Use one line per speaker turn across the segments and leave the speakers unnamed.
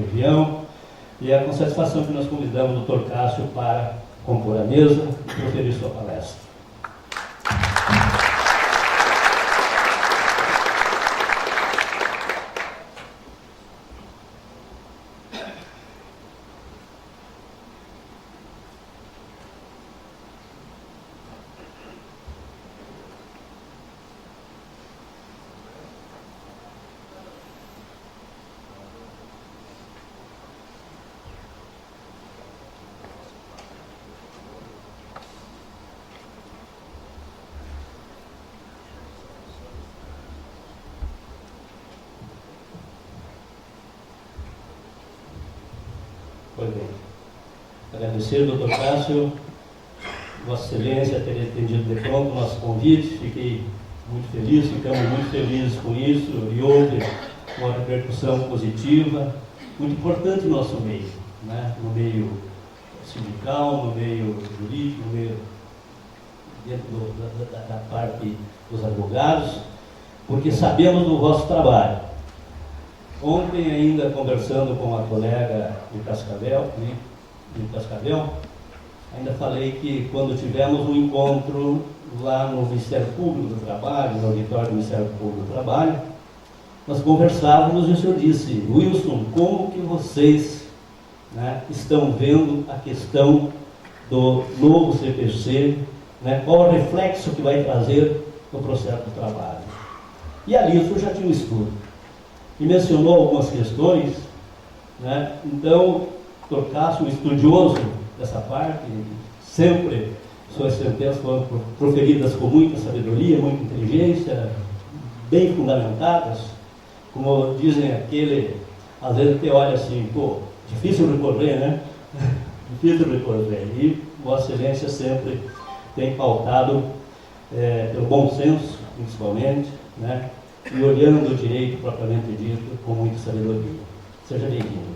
região, e é com satisfação que nós convidamos o Dr. Cássio para compor a mesa e proferir sua palestra. Pois bem, agradecer, doutor Cássio, Vossa Excelência, ter atendido de pronto o nosso convite. Fiquei muito feliz, ficamos muito felizes com isso, e houve uma repercussão positiva, muito importante no nosso meio, né? No meio sindical, no meio jurídico, no meio dentro da parte dos advogados, porque sabemos do vosso trabalho. Ontem, ainda conversando com a colega de Cascavel, ainda falei que quando tivemos um encontro lá no Ministério Público do Trabalho, no auditório do Ministério Público do Trabalho, nós conversávamos e o senhor disse: Wilson, como que vocês, né, estão vendo a questão do novo CPC, né, qual o reflexo que vai trazer no processo do trabalho? E ali o senhor já tinha um estudo e mencionou algumas questões, né? Então, o Dr. Cássio, um estudioso dessa parte, sempre suas sentenças foram proferidas com muita sabedoria, muita inteligência, bem fundamentadas, como dizem aquele, às vezes até olha assim, pô, difícil recorrer, né? Difícil recorrer. E Vossa Excelência sempre tem pautado pelo bom senso, principalmente, né? E olhando o direito propriamente dito com muita sabedoria. Seja bem-vindo.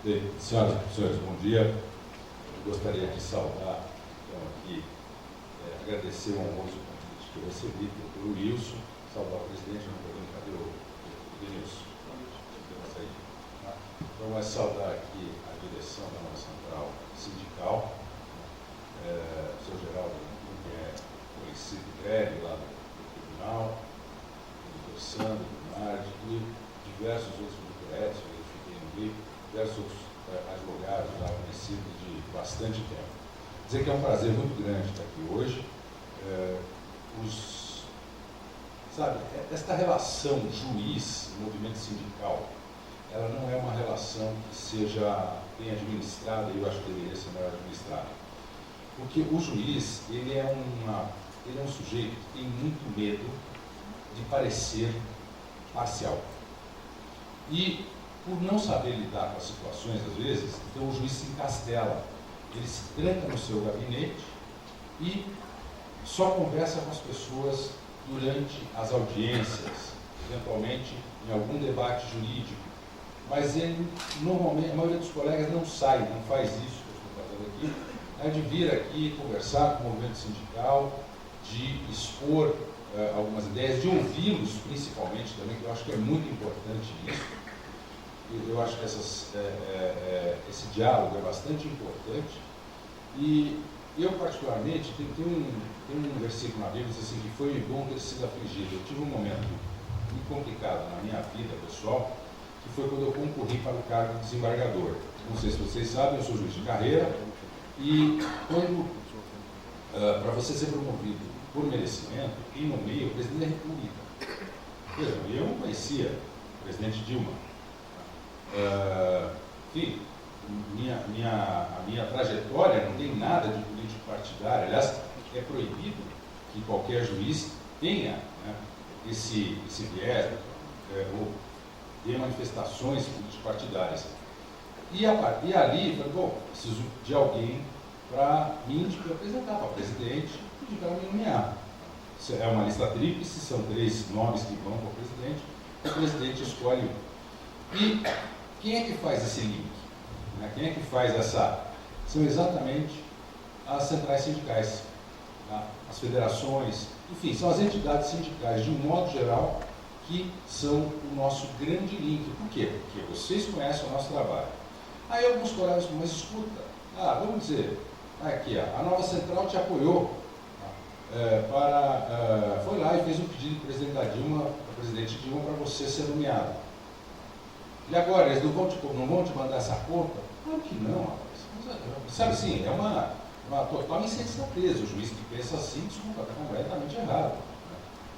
Bem, senhoras e senhores, bom dia. Eu gostaria de saudar, então, aqui, agradecer o honroso convite que eu recebi pelo Wilson, saudar o presidente, não podemos, cadê o Wilson? Então, vai saudar aqui a direção da nossa central sindical, o seu Geraldo, que é conhecido velho lá do tribunal, o doutor Sandro, do Nardi, e diversos outros doutoretes, eu fiquei no livro, diversos outros advogados já conhecidos de bastante tempo. Dizer que é um prazer muito grande estar aqui hoje. Sabe, esta relação juiz-movimento sindical, ela não é uma relação que seja bem administrada, e eu acho que deveria ser melhor administrada. Porque o juiz, ele é um sujeito que tem muito medo de parecer parcial. E, por não saber lidar com as situações, às vezes, então o juiz se encastela. Ele se tranca no seu gabinete e só conversa com as pessoas durante as audiências, eventualmente em algum debate jurídico. Mas ele, normalmente, a maioria dos colegas não sai, não faz isso que eu estou fazendo aqui, de vir aqui conversar com o movimento sindical, de expor algumas ideias, de ouvi-los principalmente também, que eu acho que é muito importante isso. Eu acho que esse diálogo é bastante importante. E eu, particularmente, tem um versículo na Bíblia que diz assim, que foi bom ter sido afligido. Eu tive um momento muito complicado na minha vida pessoal, que foi quando eu concorri para o cargo de desembargador. Não sei se vocês sabem, eu sou juiz de carreira, e quando, para você ser promovido por merecimento, quem nomeia o presidente da República. Veja, eu não conhecia o presidente Dilma. Enfim, a minha trajetória não tem nada de político partidário. Aliás, é proibido que qualquer juiz tenha, né, esse viés, ou tenha manifestações político-partidárias. E ali, falei, bom, preciso de alguém para me apresentar para o presidente e para me nomear. É uma lista tríplice, são 3 nomes que vão para o presidente escolhe um. E quem é que faz esse link? Né? Quem é que faz essa... São exatamente as centrais sindicais, tá? As federações, enfim, são as entidades sindicais, de um modo geral, que são o nosso grande link. Por quê? Porque vocês conhecem o nosso trabalho. Aí alguns colegas falam, mas escuta, vamos dizer, aqui, a Nova Central te apoiou, foi lá e fez um pedido do presidente Dilma, para você ser nomeado. E agora, eles não vão te mandar essa conta? Claro que não, rapaz. Sabe assim, é uma total insensatez. O juiz que pensa assim, desculpa, está completamente errado.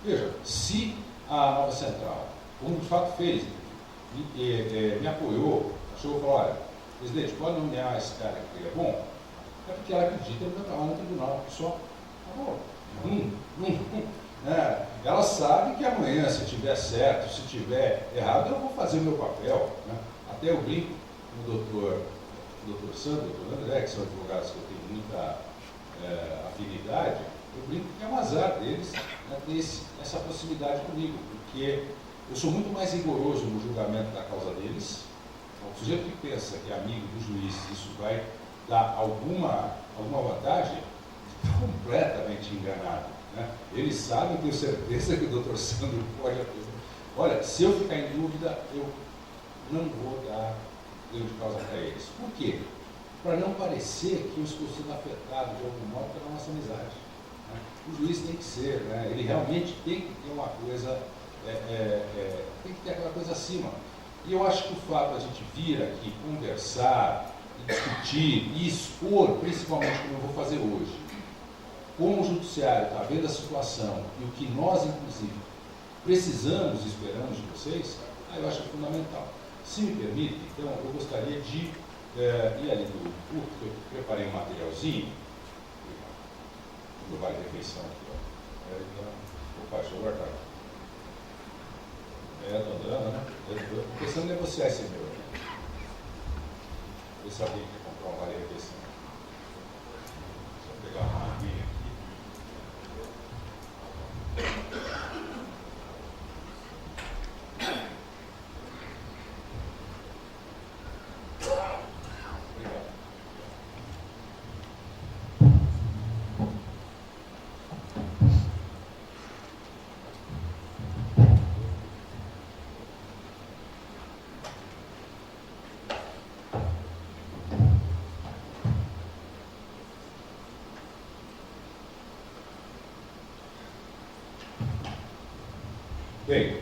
Veja, se a Nova Central, como de fato fez, me apoiou, achou que falou, olha, presidente, pode nomear esse cara que é bom, é porque ela acredita no meu trabalho no tribunal, só. Tá bom. Ela sabe que amanhã, se tiver certo, se tiver errado, eu vou fazer o meu papel. Né? Até eu brinco com o doutor Sandro, o doutor André, que são advogados que eu tenho muita afinidade, eu brinco que é um azar deles, né, ter essa proximidade comigo, porque eu sou muito mais rigoroso no julgamento da causa deles. O sujeito que pensa que é amigo do juiz, isso vai dar alguma vantagem, está completamente enganado. Né? Eles sabem, tenho certeza que o doutor Sandro pode apresentar. Olha, se eu ficar em dúvida, eu não vou dar ganho de causa para eles. Por quê? Para não parecer que eu estou sendo afetado de algum modo pela nossa amizade. Né? O juiz tem que ser, né? Ele realmente tem que ter uma coisa, tem que ter aquela coisa acima. E eu acho que o fato de a gente vir aqui conversar, discutir e expor, principalmente como eu vou fazer hoje, como o judiciário está vendo a situação e o que nós, inclusive, precisamos e esperamos de vocês, eu acho fundamental. Se me permite, então, eu gostaria de ir ali do curso, eu preparei um materialzinho, do Vale Refeição aqui, ó. Opa, deixa eu guardar. Estou dando, né? Estou pensando em negociar esse meu aqui. Ver se alguém quer comprar um Vale Refeição. Deixa eu pegar uma aguinha aqui. Bem,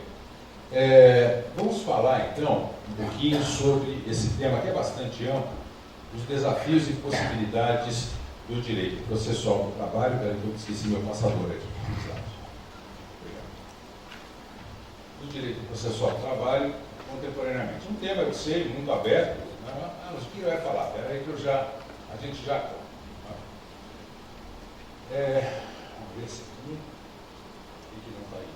vamos falar então um pouquinho sobre esse tema que é bastante amplo, os desafios e possibilidades do direito processual do trabalho. Peraí que eu esqueci meu passador aqui. Do direito processual do trabalho contemporaneamente. Um tema, eu sei, muito aberto. Mas o que eu ia falar? Peraí que a gente já conta. Vamos ver esse aqui. O que não está aí?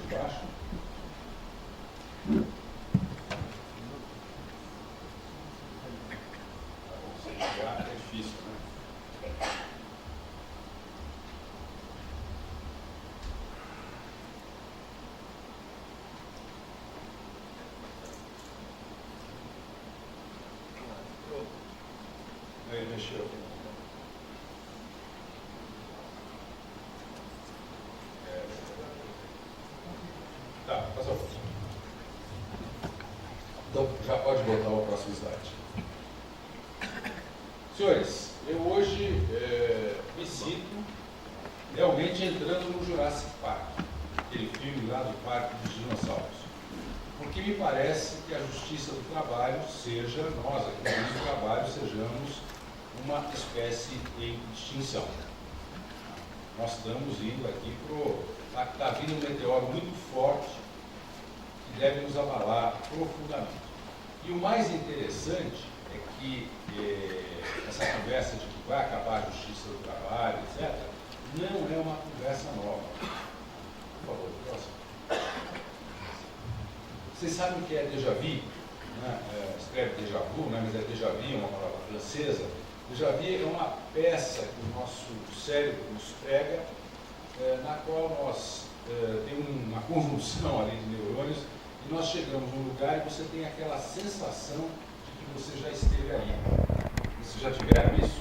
Baixo. Você chegar é difícil, né? Aí mexeu. Tá, passou. Então, já pode botar o próximo slide. Senhores, eu hoje me sinto realmente entrando no Jurassic Park, aquele filme lá do Parque dos Dinossauros. Porque me parece que a justiça do trabalho seja, nós aqui no justiça do trabalho, sejamos uma espécie em extinção. Nós estamos indo aqui está vindo um meteoro muito forte que deve nos abalar profundamente. E o mais interessante é que essa conversa de que vai acabar a justiça do trabalho, etc., não é uma conversa nova. Por favor, próximo. Vocês sabem o que é déjà vu? Né? Escreve déjà vu, né? Mas é déjà vu, é uma palavra francesa. Déjà vu é uma peça que o nosso cérebro nos prega, na qual nós temos uma conjunção ali de neurônios e nós chegamos num lugar e você tem aquela sensação de que você já esteve ali. Vocês já tiveram isso?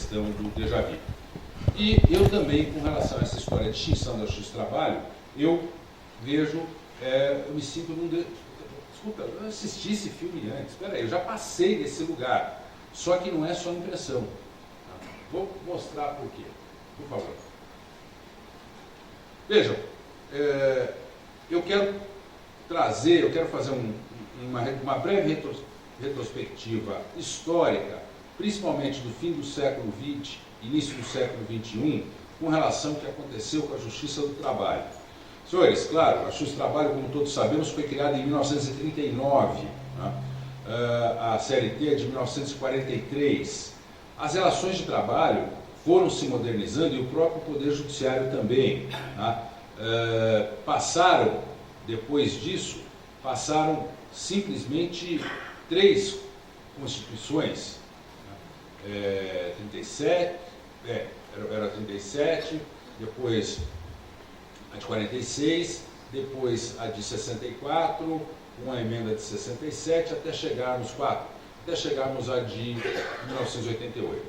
questão do déjà vu. E eu também, com relação a essa história de extinção da justiça do trabalho, eu vejo, eu me sinto num... Desculpa, eu assisti esse filme antes, espera aí, eu já passei desse lugar, só que não é só impressão. Vou mostrar por quê, por favor. Vejam, eu quero fazer uma breve retrospectiva histórica, principalmente do fim do século XX, início do século XXI, com relação ao que aconteceu com a Justiça do Trabalho. Senhores, claro, a Justiça do Trabalho, como todos sabemos, foi criada em 1939, né? A CLT é de 1943. As relações de trabalho foram se modernizando e o próprio Poder Judiciário também. Né? Depois disso, passaram simplesmente 3 constituições, 37, era 37, depois a de 46, depois a de 64, uma emenda de 67, até chegarmos à de 1988.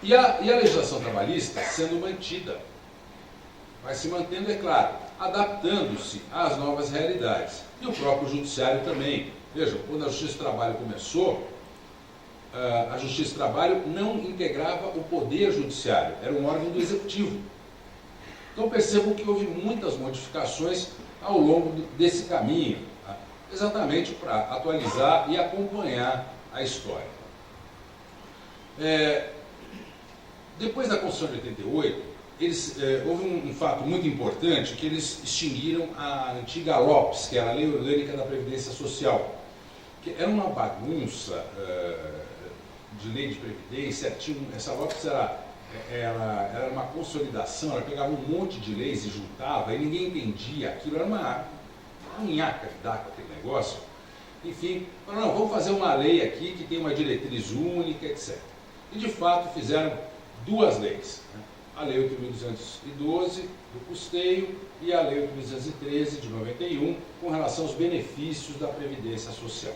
E a legislação trabalhista sendo mantida, vai se mantendo, é claro, adaptando-se às novas realidades. E o próprio judiciário também. Vejam, quando a Justiça do Trabalho começou, a Justiça do Trabalho não integrava o Poder Judiciário, era um órgão do Executivo. Então percebam que houve muitas modificações ao longo desse caminho, tá? Exatamente para atualizar e acompanhar a história. Depois da Constituição de 88, houve um fato muito importante, que eles extinguiram a antiga LOPS, que era a Lei Orgânica da Previdência Social, que era uma bagunça de lei de previdência. Essa LOPS era uma consolidação, ela pegava um monte de leis e juntava, e ninguém entendia aquilo, era uma nhaca de dar com aquele negócio. Enfim, falaram, não, vamos fazer uma lei aqui que tem uma diretriz única, etc. E de fato fizeram 2 leis, né? A Lei 8.212 do custeio e a Lei 8.213 de 91, com relação aos benefícios da Previdência Social.